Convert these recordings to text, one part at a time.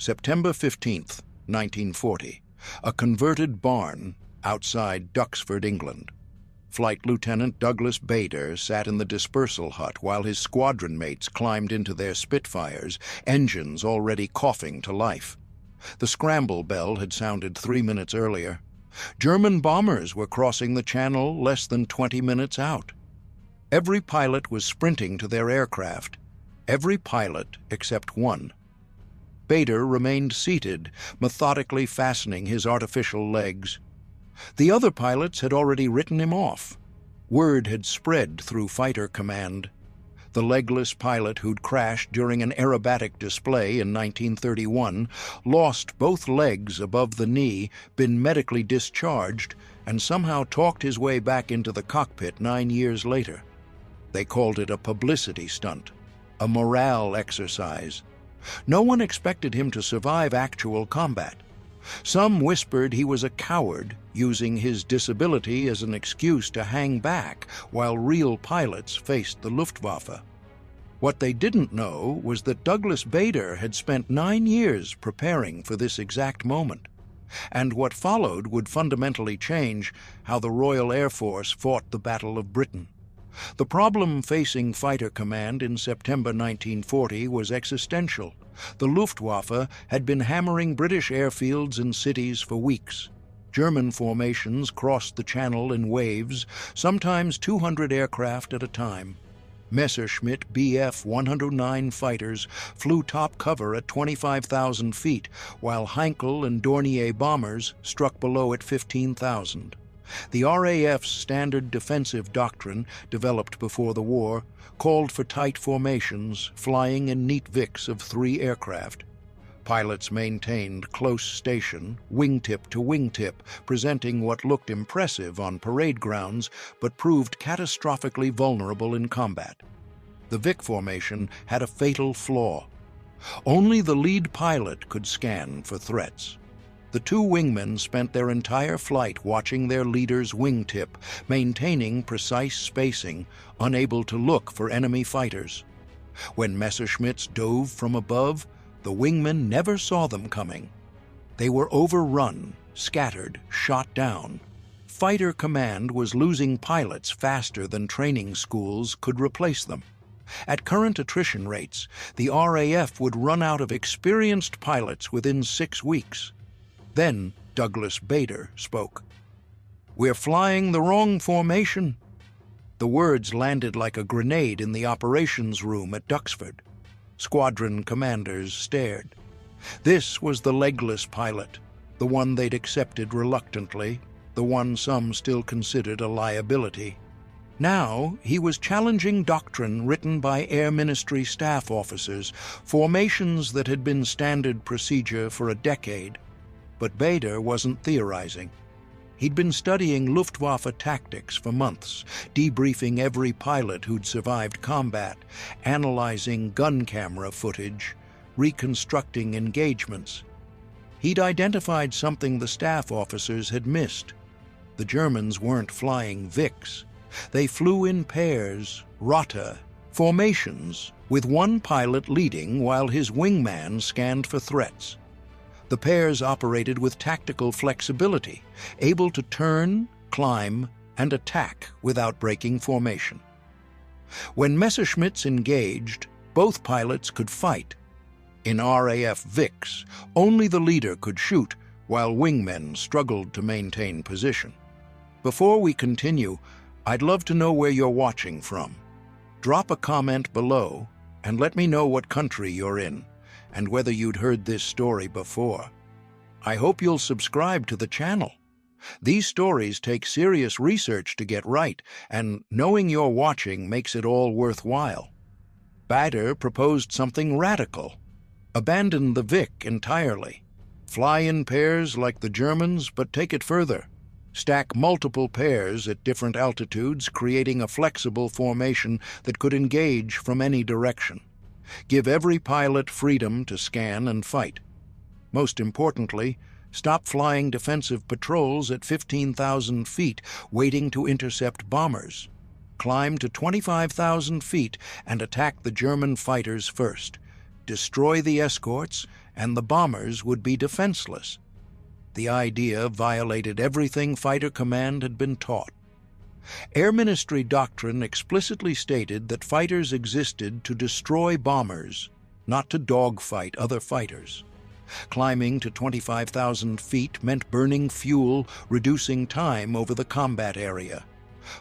September 15th, 1940. A converted barn outside Duxford, England. Flight Lieutenant Douglas Bader sat in the dispersal hut while his squadron mates climbed into their Spitfires, engines already coughing to life. The scramble bell had sounded 3 minutes earlier. German bombers were crossing the channel less than 20 minutes out. Every pilot was sprinting to their aircraft. Every pilot except one. Bader remained seated, methodically fastening his artificial legs. The other pilots had already written him off. Word had spread through Fighter Command. The legless pilot who'd crashed during an aerobatic display in 1931, lost both legs above the knee, been medically discharged, and somehow talked his way back into the cockpit 9 years later. They called it a publicity stunt, a morale exercise. No one expected him to survive actual combat. Some whispered he was a coward, using his disability as an excuse to hang back while real pilots faced the Luftwaffe. What they didn't know was that Douglas Bader had spent 9 years preparing for this exact moment, and what followed would fundamentally change how the Royal Air Force fought the Battle of Britain. The problem facing Fighter Command in September 1940 was existential. The Luftwaffe had been hammering British airfields and cities for weeks. German formations crossed the channel in waves, sometimes 200 aircraft at a time. Messerschmitt Bf-109 fighters flew top cover at 25,000 feet, while Heinkel and Dornier bombers struck below at 15,000. The RAF's standard defensive doctrine, developed before the war, called for tight formations, flying in neat vicks of 3 aircraft. Pilots maintained close station, wingtip to wingtip, presenting what looked impressive on parade grounds but proved catastrophically vulnerable in combat. The Vic formation had a fatal flaw. Only the lead pilot could scan for threats. The 2 wingmen spent their entire flight watching their leader's wingtip, maintaining precise spacing, unable to look for enemy fighters. When Messerschmitts dove from above, the wingmen never saw them coming. They were overrun, scattered, shot down. Fighter Command was losing pilots faster than training schools could replace them. At current attrition rates, the RAF would run out of experienced pilots within 6 weeks. Then Douglas Bader spoke. "We're flying the wrong formation." The words landed like a grenade in the operations room at Duxford. Squadron commanders stared. This was the legless pilot, the one they'd accepted reluctantly, the one some still considered a liability. Now he was challenging doctrine written by Air Ministry staff officers, formations that had been standard procedure for a decade. But Bader wasn't theorizing. He'd been studying Luftwaffe tactics for months, debriefing every pilot who'd survived combat, analyzing gun camera footage, reconstructing engagements. He'd identified something the staff officers had missed. The Germans weren't flying Vics. They flew in pairs, rota, formations, with one pilot leading while his wingman scanned for threats. The pairs operated with tactical flexibility, able to turn, climb, and attack without breaking formation. When Messerschmitts engaged, both pilots could fight. In RAF Vics, only the leader could shoot, while wingmen struggled to maintain position. Before we continue, I'd love to know where you're watching from. Drop a comment below and let me know what country you're in, and whether you'd heard this story before. I hope you'll subscribe to the channel. These stories take serious research to get right, and knowing you're watching makes it all worthwhile. Bader proposed something radical. Abandon the Vic entirely. Fly in pairs like the Germans, but take it further. Stack multiple pairs at different altitudes, creating a flexible formation that could engage from any direction. Give every pilot freedom to scan and fight. Most importantly, stop flying defensive patrols at 15,000 feet, waiting to intercept bombers. Climb to 25,000 feet and attack the German fighters first. Destroy the escorts and the bombers would be defenseless. The idea violated everything Fighter Command had been taught. Air Ministry doctrine explicitly stated that fighters existed to destroy bombers, not to dogfight other fighters. Climbing to 25,000 feet meant burning fuel, reducing time over the combat area.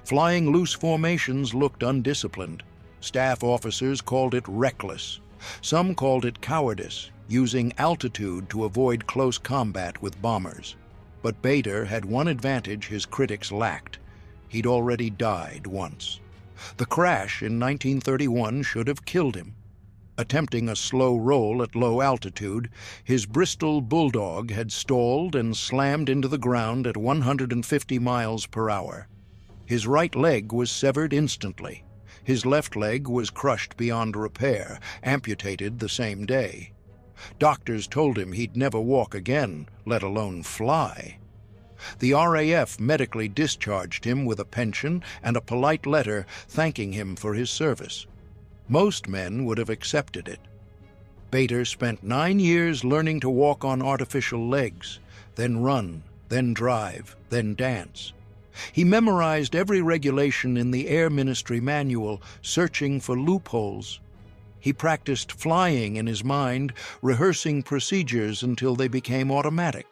Flying loose formations looked undisciplined. Staff officers called it reckless. Some called it cowardice, using altitude to avoid close combat with bombers. But Bader had one advantage his critics lacked. He'd already died once. The crash in 1931 should have killed him. Attempting a slow roll at low altitude, his Bristol Bulldog had stalled and slammed into the ground at 150 miles per hour. His right leg was severed instantly. His left leg was crushed beyond repair, amputated the same day. Doctors told him he'd never walk again, let alone fly. The RAF medically discharged him with a pension and a polite letter thanking him for his service. Most men would have accepted it. Bader spent 9 years learning to walk on artificial legs, then run, then drive, then dance. He memorized every regulation in the Air Ministry manual, searching for loopholes. He practiced flying in his mind, rehearsing procedures until they became automatic.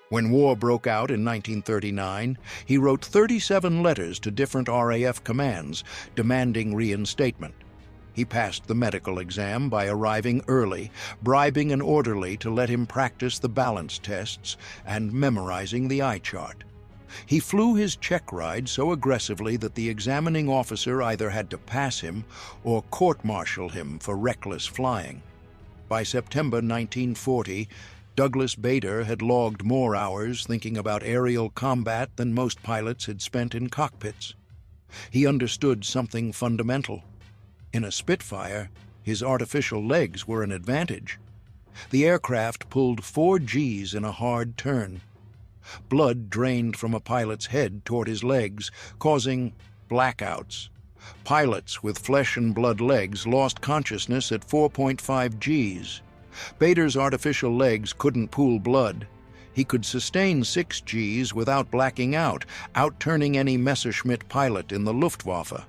When war broke out in 1939, he wrote 37 letters to different RAF commands demanding reinstatement. He passed the medical exam by arriving early, bribing an orderly to let him practice the balance tests, and memorizing the eye chart. He flew his check ride so aggressively that the examining officer either had to pass him or court-martial him for reckless flying. By September 1940, Douglas Bader had logged more hours thinking about aerial combat than most pilots had spent in cockpits. He understood something fundamental. In a Spitfire, his artificial legs were an advantage. The aircraft pulled 4 Gs in a hard turn. Blood drained from a pilot's head toward his legs, causing blackouts. Pilots with flesh and blood legs lost consciousness at 4.5 Gs. Bader's artificial legs couldn't pool blood. He could sustain 6 Gs without blacking out, outturning any Messerschmitt pilot in the Luftwaffe.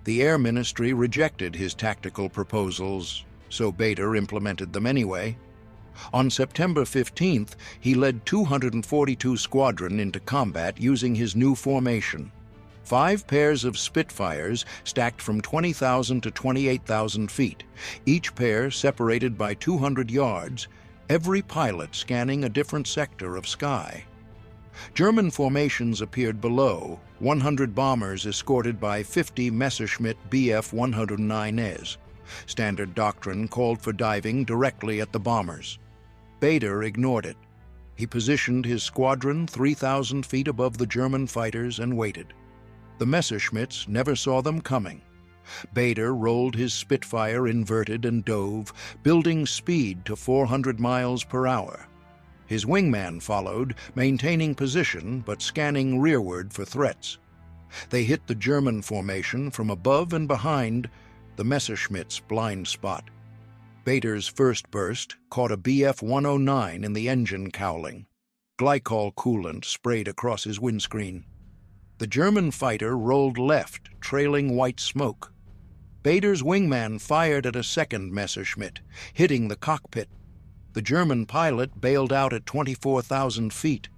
The Air Ministry rejected his tactical proposals, so Bader implemented them anyway. On September 15th, he led 242 Squadron into combat using his new formation. 5 pairs of Spitfires stacked from 20,000 to 28,000 feet, each pair separated by 200 yards, every pilot scanning a different sector of sky. German formations appeared below, 100 bombers escorted by 50 Messerschmitt Bf-109s. Standard doctrine called for diving directly at the bombers. Bader ignored it. He positioned his squadron 3,000 feet above the German fighters and waited. The Messerschmitts never saw them coming. Bader rolled his Spitfire inverted and dove, building speed to 400 miles per hour. His wingman followed, maintaining position but scanning rearward for threats. They hit the German formation from above and behind, the Messerschmitt's blind spot. Bader's first burst caught a Bf-109 in the engine cowling. Glycol coolant sprayed across his windscreen. The German fighter rolled left, trailing white smoke. Bader's wingman fired at a second Messerschmitt, hitting the cockpit. The German pilot bailed out at 24,000 feet.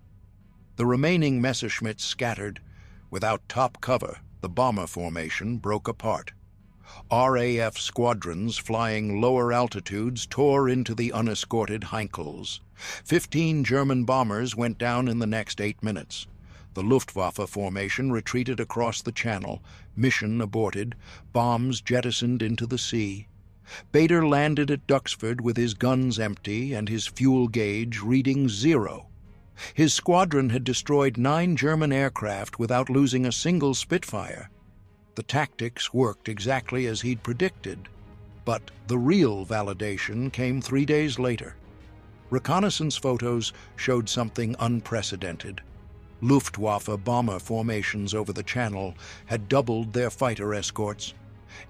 The remaining Messerschmitts scattered. Without top cover, the bomber formation broke apart. RAF squadrons flying lower altitudes tore into the unescorted Heinkels. 15 German bombers went down in the next 8 minutes. The Luftwaffe formation retreated across the channel, mission aborted, bombs jettisoned into the sea. Bader landed at Duxford with his guns empty and his fuel gauge reading 0. His squadron had destroyed 9 German aircraft without losing a single Spitfire. The tactics worked exactly as he'd predicted, but the real validation came 3 days later. Reconnaissance photos showed something unprecedented. Luftwaffe bomber formations over the channel had doubled their fighter escorts.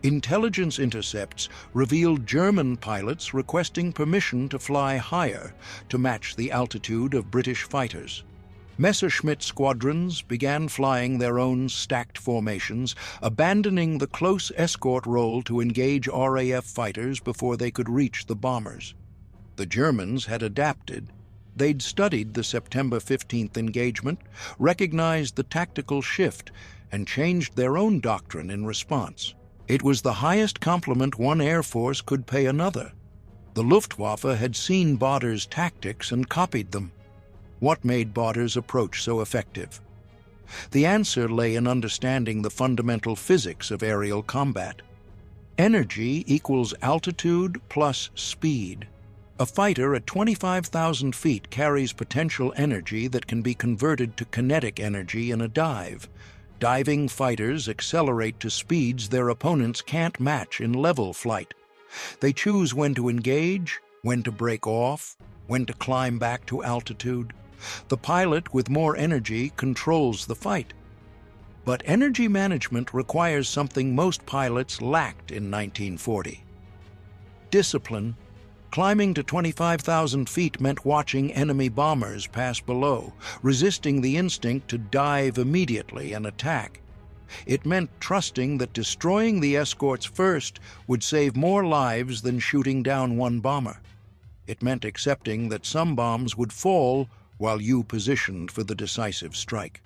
Intelligence intercepts revealed German pilots requesting permission to fly higher to match the altitude of British fighters. Messerschmitt squadrons began flying their own stacked formations, abandoning the close escort role to engage RAF fighters before they could reach the bombers. The Germans had adapted. They'd studied the September 15th engagement, recognized the tactical shift, and changed their own doctrine in response. It was the highest compliment one air force could pay another. The Luftwaffe had seen Bader's tactics and copied them. What made Bader's approach so effective? The answer lay in understanding the fundamental physics of aerial combat. Energy equals altitude plus speed. A fighter at 25,000 feet carries potential energy that can be converted to kinetic energy in a dive. Diving fighters accelerate to speeds their opponents can't match in level flight. They choose when to engage, when to break off, when to climb back to altitude. The pilot with more energy controls the fight. But energy management requires something most pilots lacked in 1940. Discipline. Climbing to 25,000 feet meant watching enemy bombers pass below, resisting the instinct to dive immediately and attack. It meant trusting that destroying the escorts first would save more lives than shooting down one bomber. It meant accepting that some bombs would fall while you positioned for the decisive strike.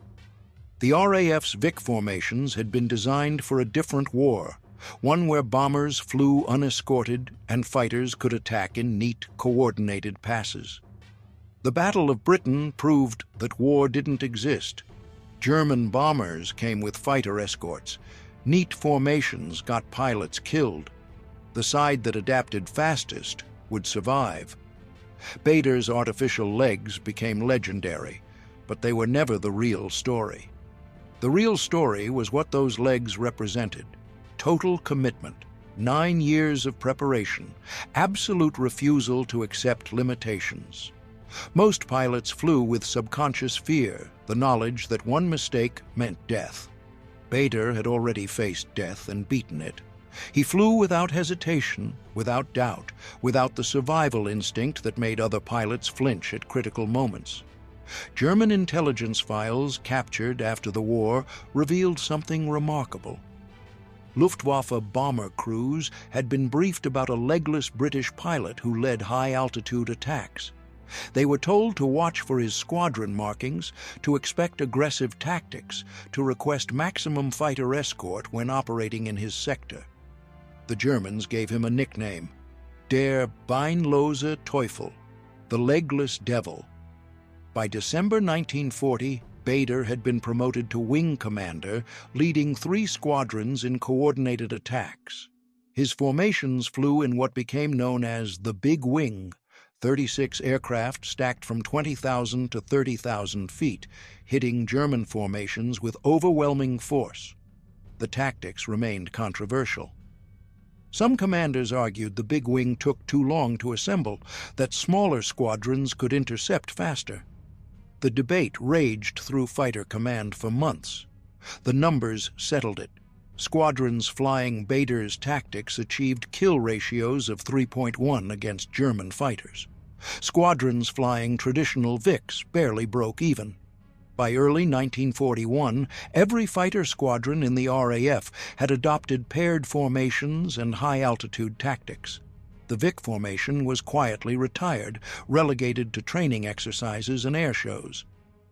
The RAF's Vic formations had been designed for a different war, one where bombers flew unescorted and fighters could attack in neat, coordinated passes. The Battle of Britain proved that war didn't exist. German bombers came with fighter escorts. Neat formations got pilots killed. The side that adapted fastest would survive. Bader's artificial legs became legendary, but they were never the real story. The real story was what those legs represented: total commitment, 9 years of preparation, absolute refusal to accept limitations. Most pilots flew with subconscious fear, the knowledge that one mistake meant death. Bader had already faced death and beaten it. He flew without hesitation, without doubt, without the survival instinct that made other pilots flinch at critical moments. German intelligence files captured after the war revealed something remarkable. Luftwaffe bomber crews had been briefed about a legless British pilot who led high-altitude attacks. They were told to watch for his squadron markings, to expect aggressive tactics, to request maximum fighter escort when operating in his sector. The Germans gave him a nickname, Der Beinlose Teufel, the Legless Devil. By December 1940, Bader had been promoted to wing commander, leading 3 squadrons in coordinated attacks. His formations flew in what became known as the Big Wing, 36 aircraft stacked from 20,000 to 30,000 feet, hitting German formations with overwhelming force. The tactics remained controversial. Some commanders argued the Big Wing took too long to assemble, that smaller squadrons could intercept faster. The debate raged through fighter command for months. The numbers settled it. Squadrons flying Bader's tactics achieved kill ratios of 3.1 against German fighters. Squadrons flying traditional Vics barely broke even. By early 1941, every fighter squadron in the RAF had adopted paired formations and high-altitude tactics. The Vic formation was quietly retired, relegated to training exercises and air shows.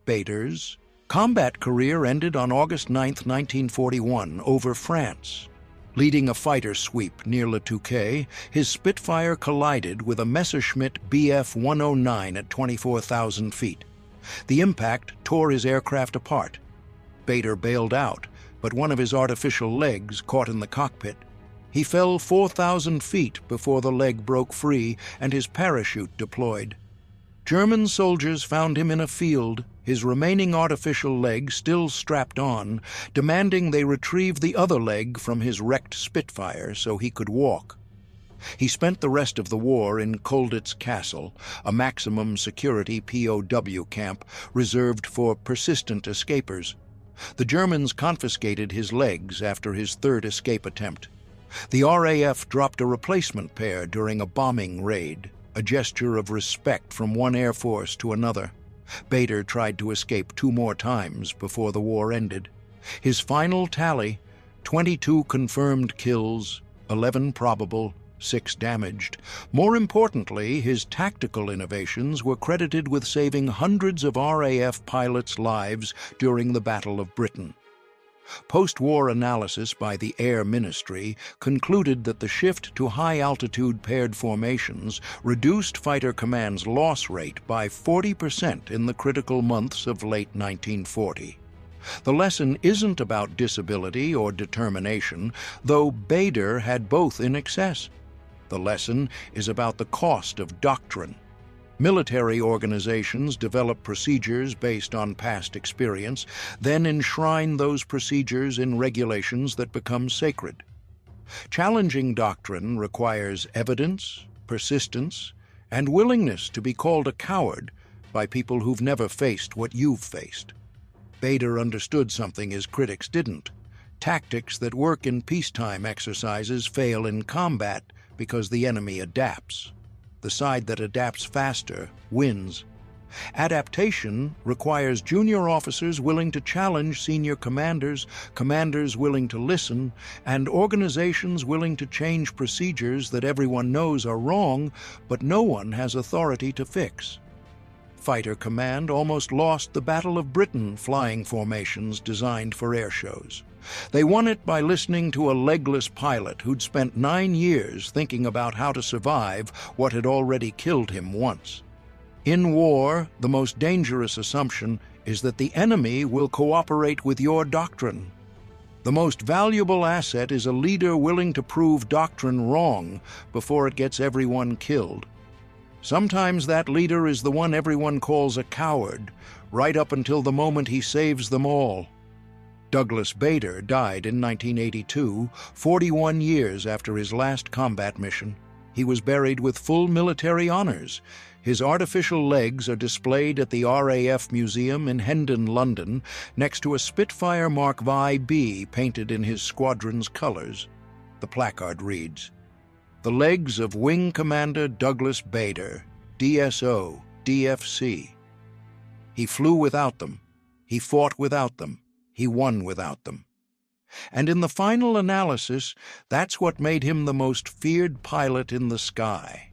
Bader's combat career ended on August 9, 1941, over France. Leading a fighter sweep near Le Touquet, his Spitfire collided with a Messerschmitt Bf-109 at 24,000 feet. The impact tore his aircraft apart. Bader bailed out, but one of his artificial legs caught in the cockpit. He fell 4,000 feet before the leg broke free and his parachute deployed. German soldiers found him in a field, his remaining artificial leg still strapped on, demanding they retrieve the other leg from his wrecked Spitfire so he could walk. He spent the rest of the war in Colditz Castle, a maximum security POW camp reserved for persistent escapers. The Germans confiscated his legs after his 3rd escape attempt. The RAF dropped a replacement pair during a bombing raid, a gesture of respect from one Air Force to another. Bader tried to escape 2 more times before the war ended. His final tally: 22 confirmed kills, 11 probable, 6 damaged. More importantly, his tactical innovations were credited with saving hundreds of RAF pilots' lives during the Battle of Britain. Post-war analysis by the Air Ministry concluded that the shift to high-altitude paired formations reduced Fighter Command's loss rate by 40% in the critical months of late 1940. The lesson isn't about disability or determination, though Bader had both in excess. The lesson is about the cost of doctrine. Military organizations develop procedures based on past experience, then enshrine those procedures in regulations that become sacred. Challenging doctrine requires evidence, persistence, and willingness to be called a coward by people who've never faced what you've faced. Bader understood something his critics didn't. Tactics that work in peacetime exercises fail in combat because the enemy adapts. The side that adapts faster wins. Adaptation requires junior officers willing to challenge senior commanders, commanders willing to listen, and organizations willing to change procedures that everyone knows are wrong, but no one has authority to fix. Fighter Command almost lost the Battle of Britain flying formations designed for air shows. They won it by listening to a legless pilot who'd spent 9 years thinking about how to survive what had already killed him once. In war, the most dangerous assumption is that the enemy will cooperate with your doctrine. The most valuable asset is a leader willing to prove doctrine wrong before it gets everyone killed. Sometimes that leader is the one everyone calls a coward, right up until the moment he saves them all. Douglas Bader died in 1982, 41 years after his last combat mission. He was buried with full military honors. His artificial legs are displayed at the RAF Museum in Hendon, London, next to a Spitfire Mark V painted in his squadron's colors. The placard reads, "The legs of Wing Commander Douglas Bader, DSO, DFC. He flew without them. He fought without them. He won without them." And in the final analysis, that's what made him the most feared pilot in the sky.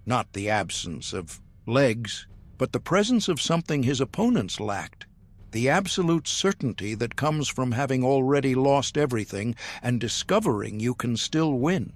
Not the absence of legs, but the presence of something his opponents lacked. The absolute certainty that comes from having already lost everything and discovering you can still win.